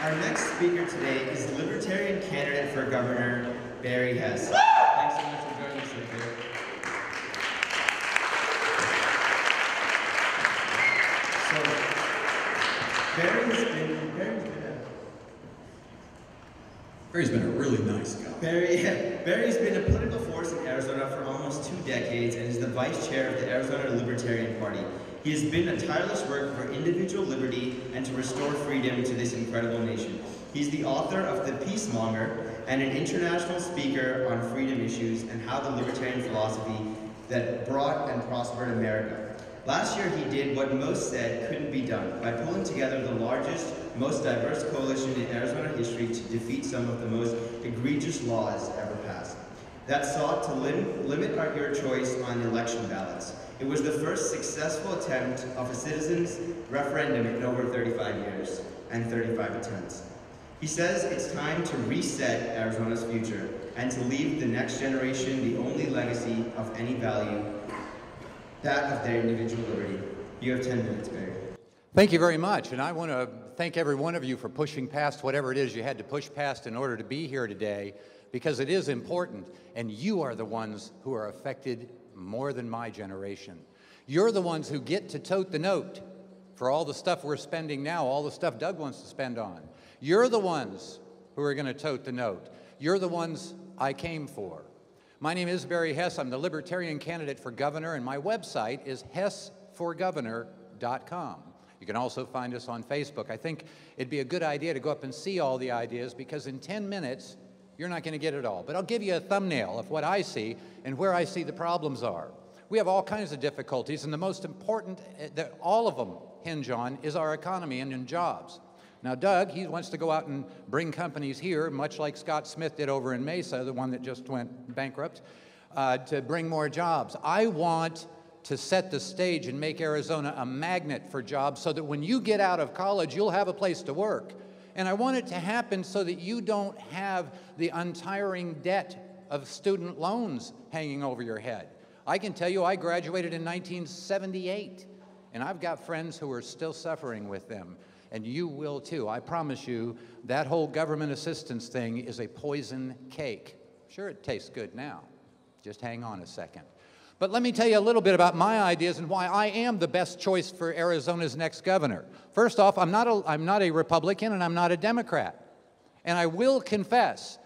Our next speaker today is Libertarian Candidate for Governor, Barry Hess. Thanks so much for joining us today. Barry's been a really nice guy. Barry's been a political force in Arizona for almost 2 decades and is the vice chair of the Arizona Libertarian Party. He has been a tireless work for individual liberty and to restore freedom to this incredible nation. He's the author of The Peacemonger and an international speaker on freedom issues and how the libertarian philosophy that brought and prospered America. Last year he did what most said couldn't be done by pulling together the largest, most diverse coalition in Arizona history to defeat some of the most egregious laws ever passed that sought to limit your choice on election ballots. It was the first successful attempt of a citizens' referendum in over 35 years and 35 attempts. He says it's time to reset Arizona's future and to leave the next generation the only legacy of any value, that of their individual liberty. You have 10 minutes, Barry. Thank you very much, and I want to thank every one of you for pushing past whatever it is you had to push past in order to be here today, because it is important, and you are the ones who are affected more than my generation. You're the ones who get to tote the note for all the stuff we're spending now, all the stuff Doug wants to spend on. You're the ones who are going to tote the note. You're the ones I came for. My name is Barry Hess. I'm the Libertarian Candidate for Governor, and my website is hessforgovernor.com. You can also find us on Facebook. I think it'd be a good idea to go up and see all the ideas, because in 10 minutes, you're not going to get it all. But I'll give you a thumbnail of what I see and where I see the problems are. We have all kinds of difficulties, and the most important that all of them hinge on is our economy and in jobs. Now, Doug, he wants to go out and bring companies here, much like Scott Smith did over in Mesa, the one that just went bankrupt, to bring more jobs. I want to set the stage and make Arizona a magnet for jobs so that when you get out of college, you'll have a place to work. And I want it to happen so that you don't have the untiring debt of student loans hanging over your head. I can tell you I graduated in 1978, and I've got friends who are still suffering with them. And you will too. I promise you, that whole government assistance thing is a poison cake. Sure, it tastes good now. Just hang on a second. But let me tell you a little bit about my ideas and why I am the best choice for Arizona's next governor. First off, I'm not a Republican and I'm not a Democrat. And I will confess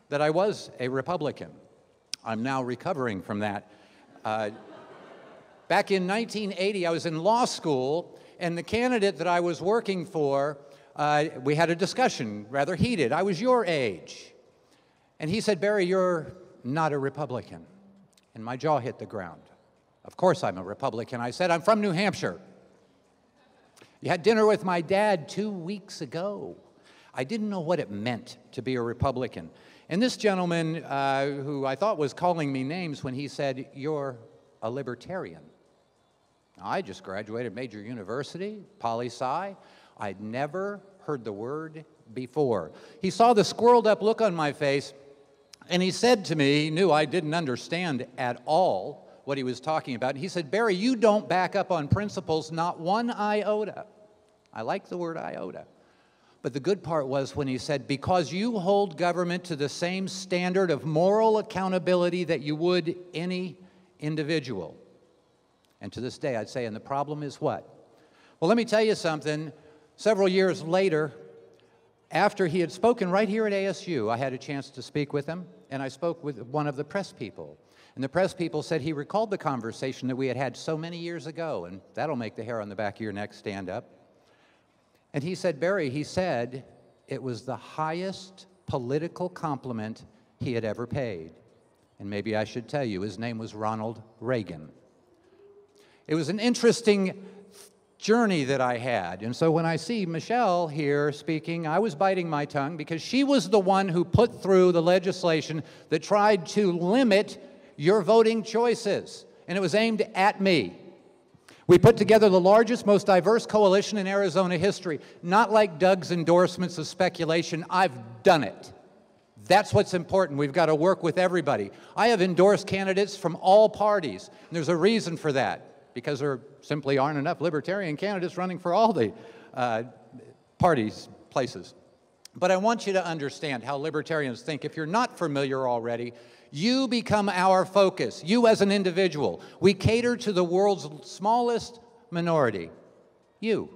that I was a Republican. I'm now recovering from that. Back in 1980, I was in law school, and the candidate that I was working for, we had a discussion, rather heated. I was your age. And he said, Barry, you're not a Republican. And my jaw hit the ground. Of course I'm a Republican. I said, I'm from New Hampshire. You had dinner with my dad 2 weeks ago. I didn't know what it meant to be a Republican. And this gentleman, who I thought was calling me names when he said, you're a libertarian. Now, I just graduated major university, poli-sci. I'd never heard the word before. He saw the squirreled up look on my face, and he said to me, he knew I didn't understand at all what he was talking about. He said, Barry, you don't back up on principles, not one iota. I like the word iota. But the good part was when he said, because you hold government to the same standard of moral accountability that you would any individual. And to this day, I'd say, and the problem is what? Well, let me tell you something. Several years later, after he had spoken right here at ASU, I had a chance to speak with him, and I spoke with one of the press people. And the press people said he recalled the conversation that we had had so many years ago, and that'll make the hair on the back of your neck stand up. And he said, Barry, he said it was the highest political compliment he had ever paid. And maybe I should tell you, his name was Ronald Reagan. It was an interesting journey that I had. And so when I see Michele here speaking, I was biting my tongue because she was the one who put through the legislation that tried to limit your voting choices. And it was aimed at me. We put together the largest, most diverse coalition in Arizona history. Not like Doug's endorsements of speculation. I've done it. That's what's important. We've got to work with everybody. I have endorsed candidates from all parties. And there's a reason for that. Because there simply aren't enough libertarian candidates running for all the places. But I want you to understand how libertarians think. If you're not familiar already, you become our focus, you as an individual. We cater to the world's smallest minority, you.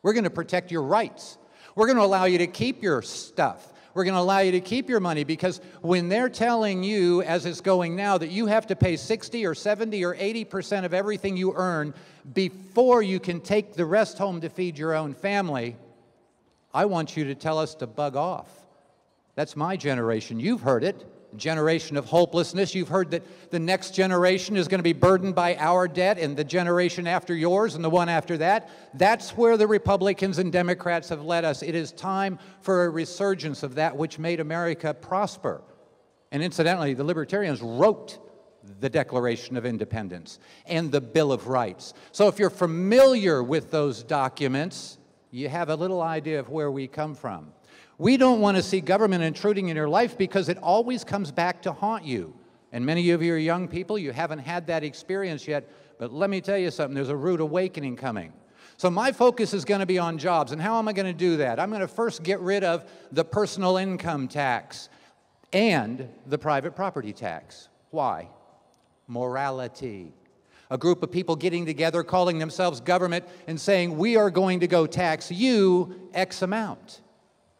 We're going to protect your rights. We're going to allow you to keep your stuff. We're going to allow you to keep your money, because when they're telling you, as it's going now, that you have to pay 60 or 70 or 80% of everything you earn before you can take the rest home to feed your own family, I want you to tell us to bug off. That's my generation. You've heard it. Generation of hopelessness. You've heard that the next generation is going to be burdened by our debt, and the generation after yours and the one after that. That's where the Republicans and Democrats have led us. It is time for a resurgence of that which made America prosper. And incidentally, the Libertarians wrote the Declaration of Independence and the Bill of Rights. So if you're familiar with those documents, you have a little idea of where we come from. We don't want to see government intruding in your life, because it always comes back to haunt you. And many of you are young people, you haven't had that experience yet, but let me tell you something, there's a rude awakening coming. So my focus is going to be on jobs. And how am I going to do that? I'm going to first get rid of the personal income tax and the private property tax. Why? Morality. A group of people getting together, calling themselves government, and saying, we are going to go tax you X amount.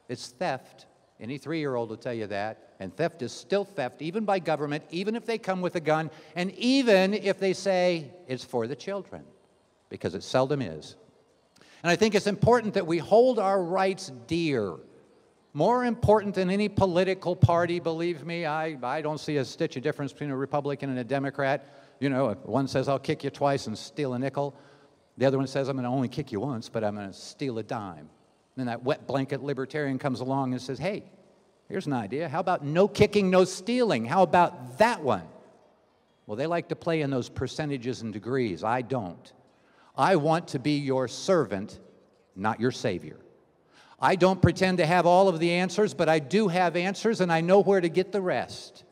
It's theft. Any 3-year-old will tell you that. And theft is still theft, even by government, even if they come with a gun, and even if they say it's for the children, because it seldom is. And I think it's important that we hold our rights dear. More important than any political party, believe me. I don't see a stitch of difference between a Republican and a Democrat. You know, one says, I'll kick you twice and steal a nickel. The other one says, I'm going to only kick you once, but I'm going to steal a dime. Then that wet blanket libertarian comes along and says, hey, here's an idea. How about no kicking, no stealing? How about that one? Well, they like to play in those percentages and degrees. I don't. I want to be your servant, not your savior. I don't pretend to have all of the answers, but I do have answers, and I know where to get the rest.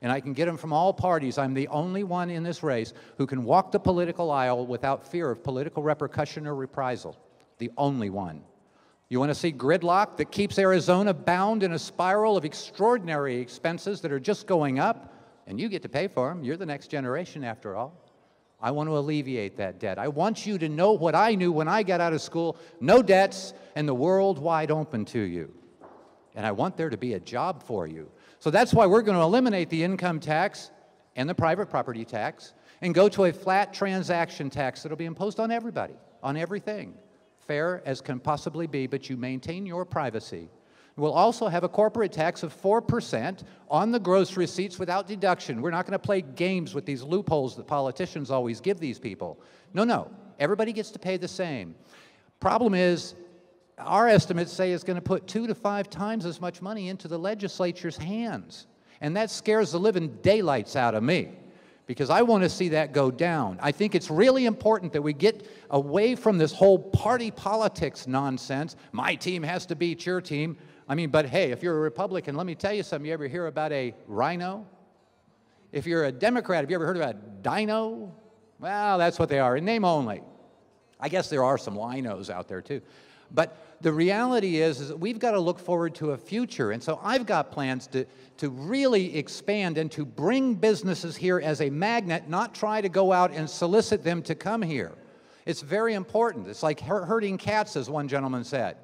And I can get them from all parties. I'm the only one in this race who can walk the political aisle without fear of political repercussion or reprisal. The only one. You want to see gridlock that keeps Arizona bound in a spiral of extraordinary expenses that are just going up, and you get to pay for them. You're the next generation, after all. I want to alleviate that debt. I want you to know what I knew when I got out of school: no debts and the world wide open to you. And I want there to be a job for you. So that's why we're going to eliminate the income tax and the private property tax and go to a flat transaction tax that will be imposed on everybody, on everything. Fair as can possibly be, but you maintain your privacy. We'll also have a corporate tax of 4% on the gross receipts without deduction. We're not going to play games with these loopholes that politicians always give these people. No, everybody gets to pay the same. Problem is, our estimates say it's going to put 2 to 5 times as much money into the legislature's hands. And that scares the living daylights out of me, because I want to see that go down. I think it's really important that we get away from this whole party politics nonsense. My team has to beat your team. I mean, but hey, if you're a Republican, let me tell you something. You ever hear about a rhino? If you're a Democrat, have you ever heard about a dino? Well, that's what they are, in name only. I guess there are some linos out there too. But the reality is that we've got to look forward to a future. And so I've got plans to really expand and to bring businesses here as a magnet, not try to go out and solicit them to come here. It's very important. It's like herding cats, as one gentleman said.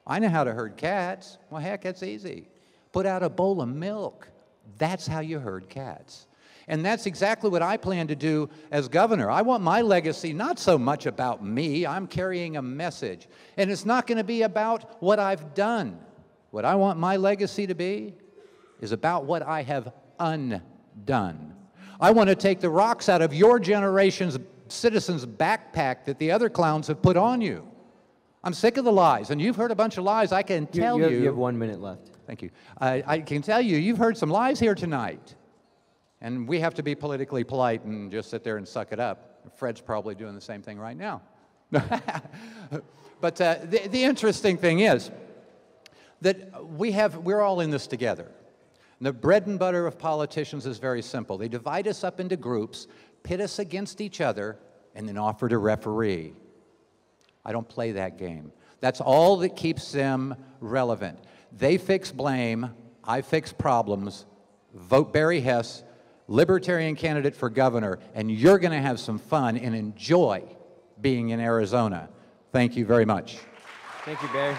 I know how to herd cats. Well, heck, it's easy. Put out a bowl of milk. That's how you herd cats. And that's exactly what I plan to do as governor. I want my legacy not so much about me. I'm carrying a message. And it's not going to be about what I've done. What I want my legacy to be is about what I have undone. I want to take the rocks out of your generation's citizens' backpack that the other clowns have put on you. I'm sick of the lies, and you've heard a bunch of lies. I can tell you. You have 1 minute left. Thank you. I can tell you, you've heard some lies here tonight. And we have to be politically polite and just sit there and suck it up. Fred's probably doing the same thing right now. But the interesting thing is that we're all in this together. The bread and butter of politicians is very simple. They divide us up into groups, pit us against each other, and then offer to referee. I don't play that game. That's all that keeps them relevant. They fix blame, I fix problems. Vote Barry Hess, Libertarian candidate for governor, and you're going to have some fun and enjoy being in Arizona. Thank you very much. Thank you, Barry.